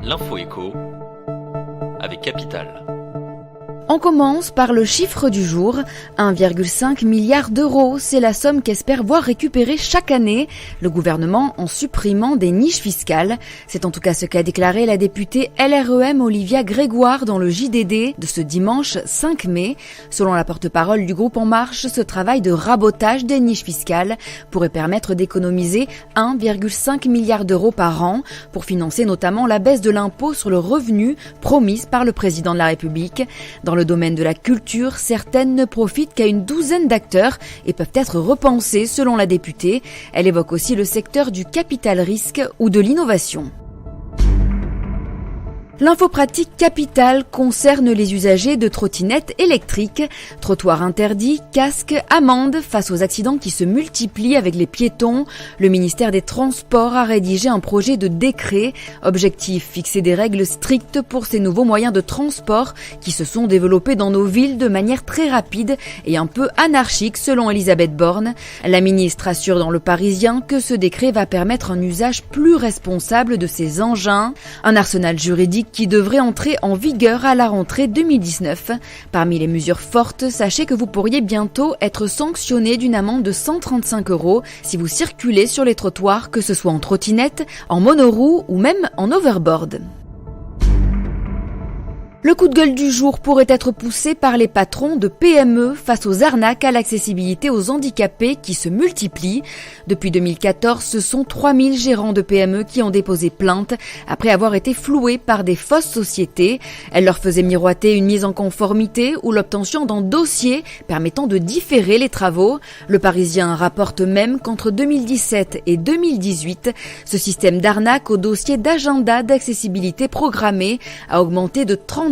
L'info écho avec Capital. On commence par le chiffre du jour. 1,5 milliard d'euros, c'est la somme qu'espère voir récupérer chaque année le gouvernement en supprimant des niches fiscales. C'est en tout cas ce qu'a déclaré la députée LREM Olivia Grégoire dans le JDD de ce dimanche 5 mai. Selon la porte-parole du groupe En Marche, ce travail de rabotage des niches fiscales pourrait permettre d'économiser 1,5 milliard d'euros par an pour financer notamment la baisse de l'impôt sur le revenu promise par le président de la République. Dans le domaine de la culture, certaines ne profitent qu'à une douzaine d'acteurs et peuvent être repensées selon la députée. Elle évoque aussi le secteur du capital risque ou de l'innovation. L'info pratique Capital concerne les usagers de trottinettes électriques. Trottoirs interdits, casques, amendes face aux accidents qui se multiplient avec les piétons. Le ministère des Transports a rédigé un projet de décret. Objectif, fixer des règles strictes pour ces nouveaux moyens de transport qui se sont développés dans nos villes de manière très rapide et un peu anarchique selon Elisabeth Borne. La ministre assure dans Le Parisien que ce décret va permettre un usage plus responsable de ces engins. Un arsenal juridique qui devrait entrer en vigueur à la rentrée 2019. Parmi les mesures fortes, sachez que vous pourriez bientôt être sanctionné d'une amende de 135 € si vous circulez sur les trottoirs, que ce soit en trottinette, en monoroue ou même en overboard. Le coup de gueule du jour pourrait être poussé par les patrons de PME face aux arnaques à l'accessibilité aux handicapés qui se multiplient. Depuis 2014, ce sont 3000 gérants de PME qui ont déposé plainte après avoir été floués par des fausses sociétés. Elles leur faisaient miroiter une mise en conformité ou l'obtention d'un dossier permettant de différer les travaux. Le Parisien rapporte même qu'entre 2017 et 2018, ce système d'arnaque au dossier d'agenda d'accessibilité programmée a augmenté de 34%.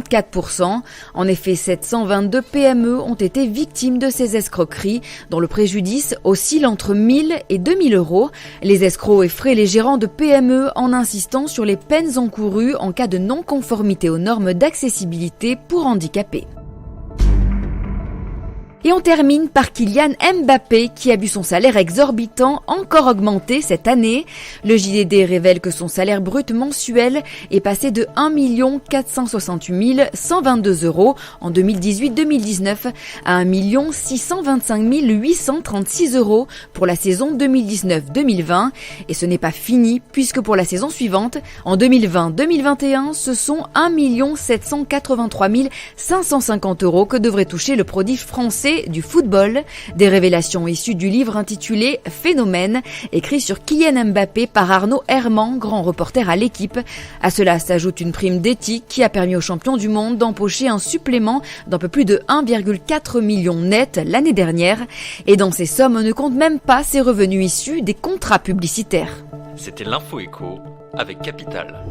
En effet, 722 PME ont été victimes de ces escroqueries, dont le préjudice oscille entre 1000 et 2000 €. Les escrocs effraient les gérants de PME en insistant sur les peines encourues en cas de non-conformité aux normes d'accessibilité pour handicapés. Et on termine par Kylian Mbappé qui a vu son salaire exorbitant encore augmenter cette année. Le JDD révèle que son salaire brut mensuel est passé de 1 468 122 € en 2018-2019 à 1 625 836 € pour la saison 2019-2020. Et ce n'est pas fini puisque pour la saison suivante, en 2020-2021, ce sont 1 783 550 € que devrait toucher le prodige français du football. Des révélations issues du livre intitulé Phénomène, écrit sur Kylian Mbappé par Arnaud Herman, grand reporter à l'Équipe. À cela s'ajoute une prime d'éthique qui a permis aux champions du monde d'empocher un supplément d'un peu plus de 1,4 million net l'année dernière. Et dans ces sommes, on ne compte même pas ses revenus issus des contrats publicitaires. C'était l'info écho avec Capital.